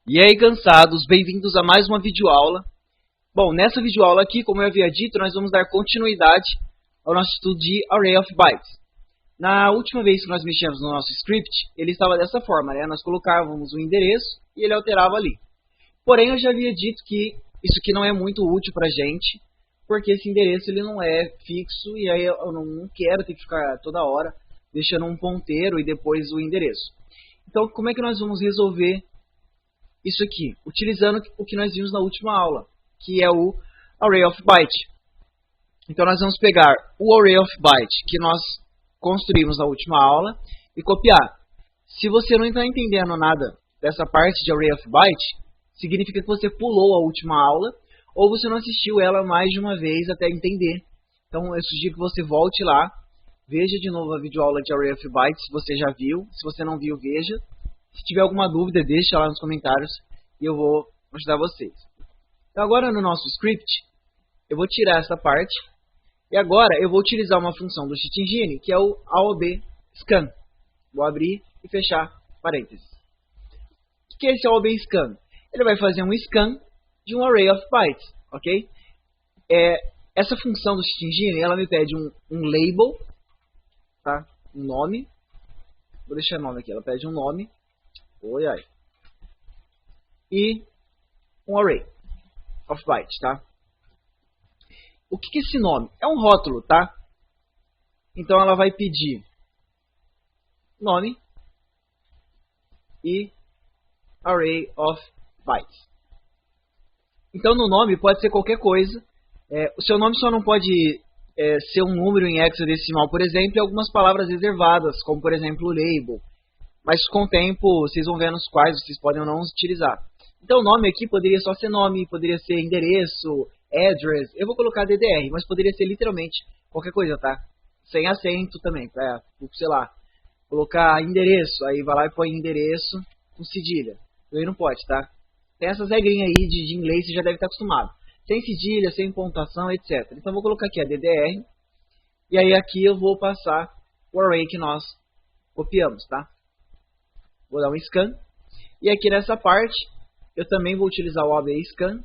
E aí, cansados, bem-vindos a mais uma videoaula. Bom, nessa videoaula aqui, como eu havia dito, nós vamos dar continuidade ao nosso estudo de Array of Bytes. Na última vez que nós mexemos no nosso script, ele estava dessa forma, né? Nós colocávamos o endereço e ele alterava ali. Porém, eu já havia dito que isso aqui não é muito útil para a gente, porque esse endereço ele não é fixo e aí eu não quero ter que ficar toda hora deixando um ponteiro e depois o endereço. Então, como é que nós vamos resolver isso aqui? Utilizando o que nós vimos na última aula, que é o Array of Byte. Então, nós vamos pegar o Array of Byte que nós construímos na última aula e copiar. Se você não está entendendo nada dessa parte de Array of Byte, significa que você pulou a última aula ou você não assistiu ela mais de uma vez até entender. Então, eu sugiro que você volte lá, veja de novo a videoaula de Array of Byte, se você já viu. Se você não viu, veja. Se tiver alguma dúvida, deixa lá nos comentários e eu vou ajudar vocês. Então, agora no nosso script, eu vou tirar essa parte. E agora eu vou utilizar uma função do Cheat Engine, que é o AOB Scan. Vou abrir e fechar parênteses. O que é esse AOB Scan? Ele vai fazer um scan de um Array of Bytes, ok? Essa função do Cheat Engine, ela me pede um label, tá? Um nome. Vou deixar o nome aqui. Ela pede um nome. E um array of bytes, tá? O que é esse nome? É um rótulo, tá? Então ela vai pedir nome e array of bytes. Então no nome pode ser qualquer coisa. O seu nome só não pode ser um número em hexadecimal, por exemplo, e algumas palavras reservadas, como por exemplo o label. Mas com o tempo vocês vão ver nos quais vocês podem ou não utilizar. Então o nome aqui poderia só ser nome, poderia ser endereço, address. Eu vou colocar DDR, mas poderia ser literalmente qualquer coisa, tá? Sem acento também, pra, sei lá, colocar endereço. Aí vai lá e põe endereço com cedilha. Aí não pode, tá? Tem essas regrinhas aí de inglês, você já deve estar acostumado. Sem cedilha, sem pontuação, etc. Então eu vou colocar aqui a DDR. E aí aqui eu vou passar o array que nós copiamos, tá? Vou dar um scan. E aqui nessa parte, eu também vou utilizar o AOB Scan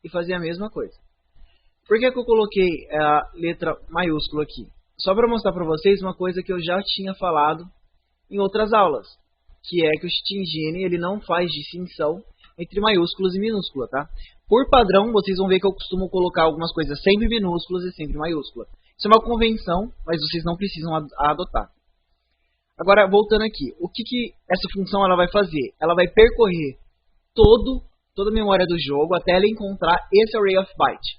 e fazer a mesma coisa. Por que eu coloquei a letra maiúscula aqui? Só para mostrar para vocês uma coisa que eu já tinha falado em outras aulas. Que é que o Cheat Engine ele não faz distinção entre maiúsculas e minúsculas, tá? Por padrão, vocês vão ver que eu costumo colocar algumas coisas sempre minúsculas e sempre maiúsculas. Isso é uma convenção, mas vocês não precisam adotar. Agora, voltando aqui, o que essa função ela vai fazer? Ela vai percorrer toda a memória do jogo até ela encontrar esse Array of Byte.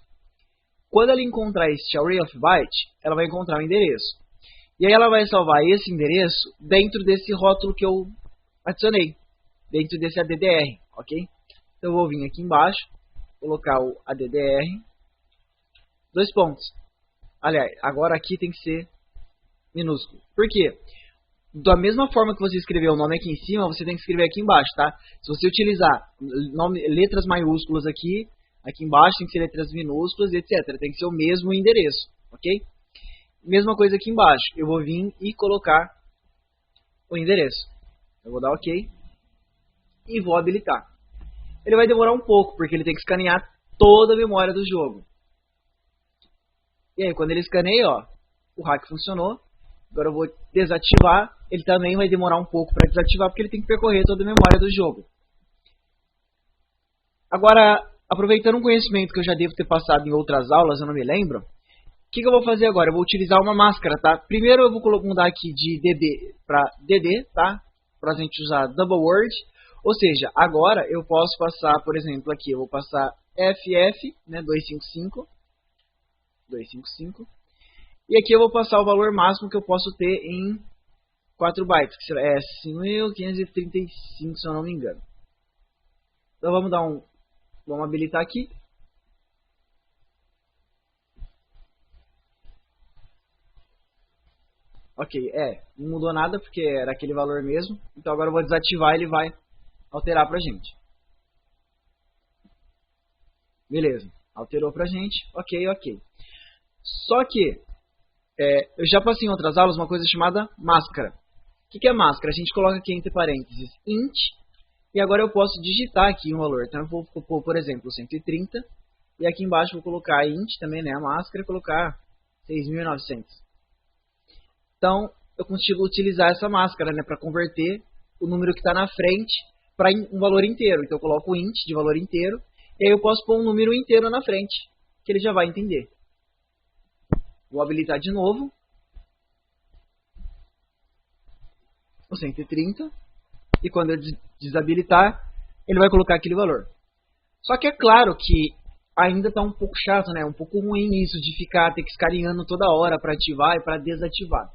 Quando ela encontrar esse Array of Byte, ela vai encontrar o endereço. E aí ela vai salvar esse endereço dentro desse rótulo que eu adicionei, dentro desse ADDR, ok? Então eu vou vir aqui embaixo, colocar o ADDR, dois pontos. Aliás, agora aqui tem que ser minúsculo. Por quê? Da mesma forma que você escreveu o nome aqui em cima, você tem que escrever aqui embaixo, tá? Se você utilizar letras maiúsculas aqui embaixo tem que ser letras minúsculas, etc. Tem que ser o mesmo endereço, ok? Mesma coisa aqui embaixo. Eu vou vir e colocar o endereço. Eu vou dar OK e vou habilitar. Ele vai demorar um pouco, porque ele tem que escanear toda a memória do jogo. E aí, quando ele escaneia, ó, o hack funcionou. Agora eu vou desativar. Ele também vai demorar um pouco para desativar, porque ele tem que percorrer toda a memória do jogo. Agora, aproveitando um conhecimento que eu já devo ter passado em outras aulas, eu não me lembro. O que eu vou fazer agora? Eu vou utilizar uma máscara, tá? Primeiro eu vou mudar aqui de DD para DD, tá? Para a gente usar double word. Ou seja, agora eu posso passar, por exemplo, aqui eu vou passar FF, né, 255. E aqui eu vou passar o valor máximo que eu posso ter em 4 bytes, que é 5.535, se eu não me engano. Então vamos habilitar aqui. Ok, não mudou nada porque era aquele valor mesmo. Então agora eu vou desativar e ele vai alterar pra gente. Beleza, alterou pra gente. Ok. Só que eu já passei em outras aulas uma coisa chamada máscara. O que é máscara? A gente coloca aqui entre parênteses int E agora eu posso digitar aqui um valor. Então eu vou pôr, por exemplo, 130. E aqui embaixo eu vou colocar int também, né, a máscara, e colocar 6.900. Então eu consigo utilizar essa máscara, né, para converter o número que está na frente para um valor inteiro. Então eu coloco o int de valor inteiro. E aí eu posso pôr um número inteiro na frente, que ele já vai entender. Vou habilitar de novo. O 130. E quando eu desabilitar, ele vai colocar aquele valor. Só que é claro que ainda está um pouco chato, né? Um pouco ruim isso de ter que escaneando toda hora para ativar e para desativar.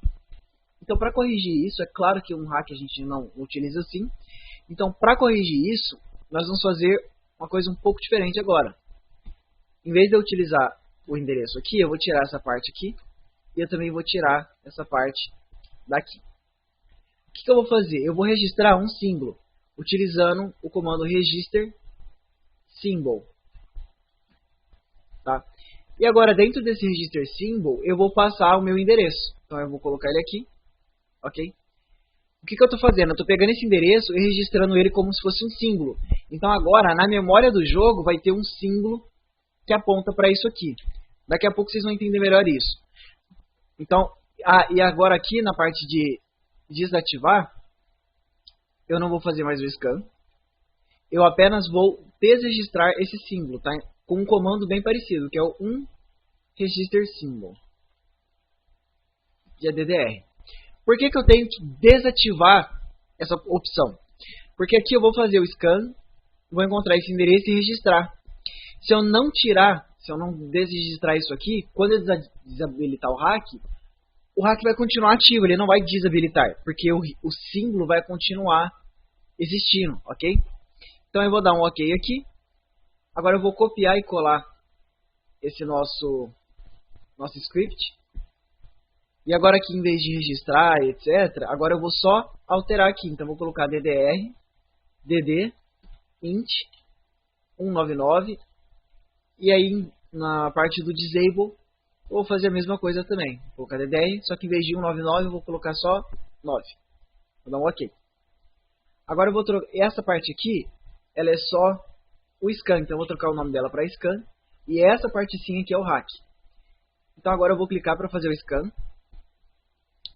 Então, para corrigir isso, é claro que um hack a gente não utiliza assim. Então, para corrigir isso, nós vamos fazer uma coisa um pouco diferente agora. Em vez de eu utilizar o endereço aqui, eu vou tirar essa parte aqui. E eu também vou tirar essa parte daqui. O que eu vou fazer? Eu vou registrar um símbolo, utilizando o comando register symbol. Tá? E agora, dentro desse register symbol, eu vou passar o meu endereço. Então, eu vou colocar ele aqui. Ok? O que eu estou fazendo? Eu estou pegando esse endereço e registrando ele como se fosse um símbolo. Então, agora, na memória do jogo, vai ter um símbolo que aponta para isso aqui. Daqui a pouco vocês vão entender melhor isso. Então, e agora aqui na parte de desativar, eu não vou fazer mais o scan. Eu apenas vou desregistrar esse símbolo, tá? Com um comando bem parecido, que é o register symbol, de DDR. Por que eu tenho que desativar essa opção? Porque aqui eu vou fazer o scan, vou encontrar esse endereço e registrar. Se eu não desregistrar isso aqui, quando eu desabilitar o hack vai continuar ativo, ele não vai desabilitar, porque o símbolo vai continuar existindo, ok? Então eu vou dar um ok aqui. Agora eu vou copiar e colar esse nosso script. E agora aqui, em vez de registrar, etc., agora eu vou só alterar aqui. Então eu vou colocar ddr, dd, int, 199. E aí, na parte do disable, eu vou fazer a mesma coisa também. Vou colocar ddr, só que em vez de 199, eu vou colocar só 9. Vou dar um ok. Agora eu vou trocar essa parte aqui, ela é só o scan. Então eu vou trocar o nome dela para scan. E essa partezinha aqui é o hack. Então agora eu vou clicar para fazer o scan.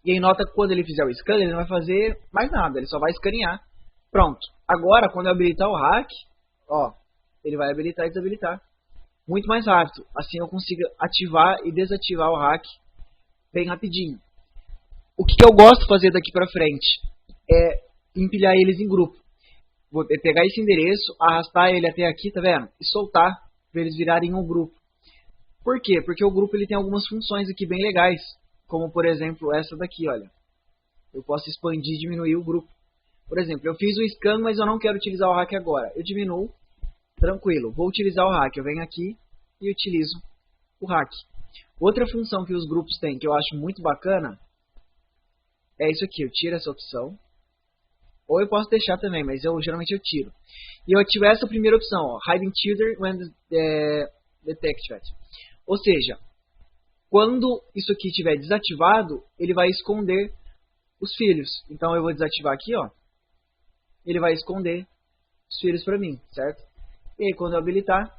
E aí nota que quando ele fizer o scan, ele não vai fazer mais nada, ele só vai escanear. Pronto. Agora, quando eu habilitar o hack, ó, ele vai habilitar e desabilitar. Muito mais rápido. Assim eu consigo ativar e desativar o hack bem rapidinho. O que eu gosto de fazer daqui pra frente é empilhar eles em grupo. Vou pegar esse endereço, arrastar ele até aqui, tá vendo? E soltar para eles virarem um grupo. Por quê? Porque o grupo ele tem algumas funções aqui bem legais. Como, por exemplo, essa daqui, olha. Eu posso expandir e diminuir o grupo. Por exemplo, eu fiz o scan, mas eu não quero utilizar o hack agora. Eu diminuo, tranquilo. Vou utilizar o hack. Eu venho aqui e utilizo o hack. Outra função que os grupos têm, que eu acho muito bacana, é isso aqui. Eu tiro essa opção. Ou eu posso deixar também, mas geralmente eu tiro. E eu ativo essa primeira opção, ó, Hiding Children when detected. Ou seja, quando isso aqui estiver desativado, ele vai esconder os filhos. Então eu vou desativar aqui, ó. Ele vai esconder os filhos para mim, certo? E aí quando eu habilitar,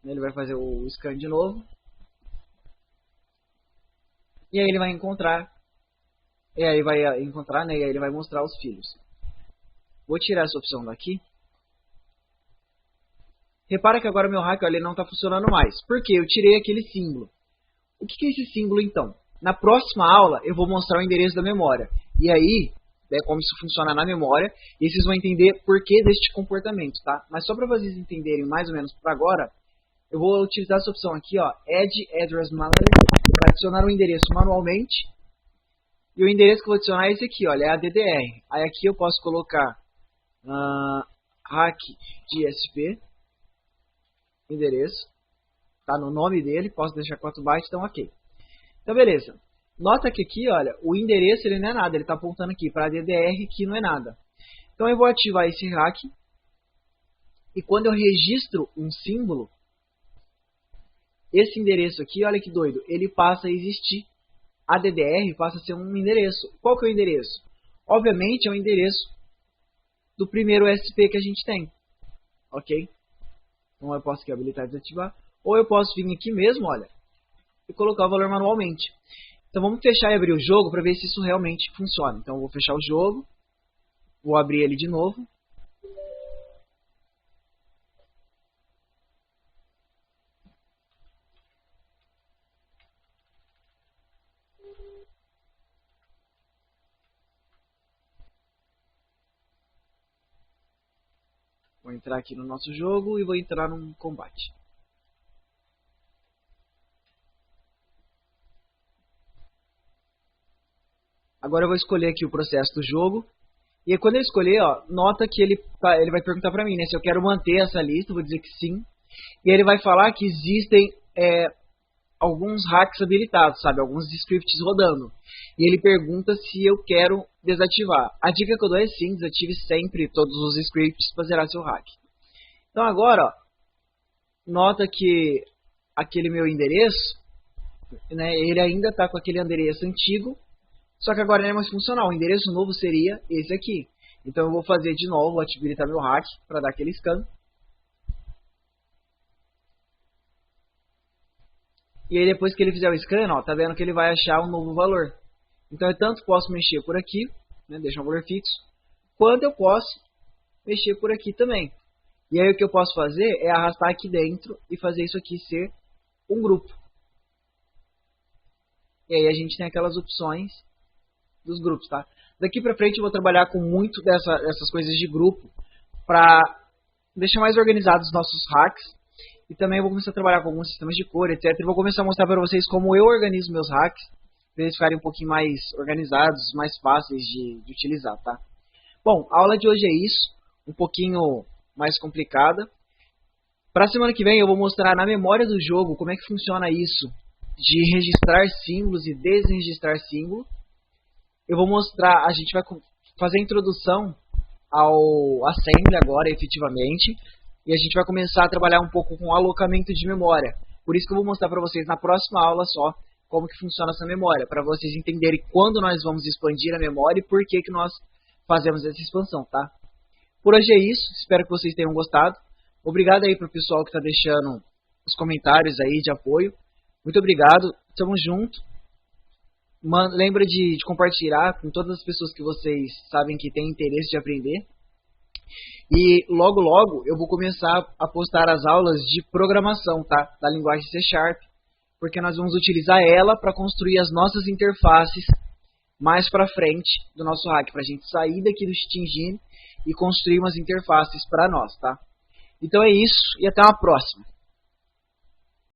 ele vai fazer o scan de novo. E aí ele vai encontrar. E aí vai encontrar, né? E aí ele vai mostrar os filhos. Vou tirar essa opção daqui. Repara que agora meu hack ele não está funcionando mais. Por quê? Eu tirei aquele símbolo. O que é esse símbolo então? Na próxima aula eu vou mostrar o endereço da memória. E aí, como isso funciona na memória. E vocês vão entender por que deste comportamento, tá? Mas só para vocês entenderem mais ou menos por agora, eu vou utilizar essa opção aqui, ó. Add Address Manually. Para adicionar o endereço manualmente. E o endereço que eu vou adicionar é esse aqui, olha. É a DDR. Aí aqui eu posso colocar hack DSP. Endereço. Tá no nome dele, posso deixar 4 bytes, então ok. Então beleza. Nota que aqui, olha, o endereço ele não é nada, ele está apontando aqui para a DDR que não é nada. Então eu vou ativar esse hack. E quando eu registro um símbolo, esse endereço aqui, olha que doido, ele passa a existir. A DDR passa a ser um endereço. Qual que é o endereço? Obviamente é o endereço do primeiro SP que a gente tem. Ok? Então eu posso aqui habilitar e desativar. Ou eu posso vir aqui mesmo, olha, e colocar o valor manualmente. Então vamos fechar e abrir o jogo para ver se isso realmente funciona. Então eu vou fechar o jogo, vou abrir ele de novo. Vou entrar aqui no nosso jogo e vou entrar num combate. Agora eu vou escolher aqui o processo do jogo. E aí, quando eu escolher, ó, nota que ele vai perguntar pra mim, né, se eu quero manter essa lista, eu vou dizer que sim. E aí ele vai falar que existem alguns hacks habilitados, sabe, alguns scripts rodando. E ele pergunta se eu quero desativar. A dica que eu dou é sim, desative sempre todos os scripts para zerar seu hack. Então agora, ó, nota que aquele meu endereço, né, ele ainda está com aquele endereço antigo, só que agora ele é mais funcional. O endereço novo seria esse aqui. Então eu vou fazer de novo, vou habilitar meu hack para dar aquele scan. E aí depois que ele fizer o scan, ó, tá vendo que ele vai achar um novo valor. Então eu tanto posso mexer por aqui, né, deixar um valor fixo, quanto eu posso mexer por aqui também. E aí o que eu posso fazer é arrastar aqui dentro e fazer isso aqui ser um grupo. E aí a gente tem aquelas opções dos grupos, tá? Daqui pra frente eu vou trabalhar com muito dessas coisas de grupo para deixar mais organizados os nossos hacks. E também vou começar a trabalhar com alguns sistemas de cor, etc. E vou começar a mostrar para vocês como eu organizo meus hacks, para eles ficarem um pouquinho mais organizados, mais fáceis de utilizar, tá? Bom, a aula de hoje é isso, um pouquinho mais complicada. Para a semana que vem eu vou mostrar na memória do jogo como é que funciona isso, de registrar símbolos e desregistrar símbolo. Eu vou mostrar, a gente vai fazer a introdução ao Assembly agora, efetivamente. E a gente vai começar a trabalhar um pouco com alocamento de memória. Por isso que eu vou mostrar para vocês na próxima aula só como que funciona essa memória, para vocês entenderem quando nós vamos expandir a memória e por que que nós fazemos essa expansão, tá? Por hoje é isso, espero que vocês tenham gostado. Obrigado aí pro pessoal que está deixando os comentários aí de apoio. Muito obrigado, tamo junto. Lembra de compartilhar com todas as pessoas que vocês sabem que têm interesse de aprender. E logo logo eu vou começar a postar as aulas de programação, tá? Da linguagem C#, porque nós vamos utilizar ela para construir as nossas interfaces mais para frente do nosso hack, para a gente sair daqui do Engine e construir umas interfaces para nós, tá? Então é isso e até uma próxima.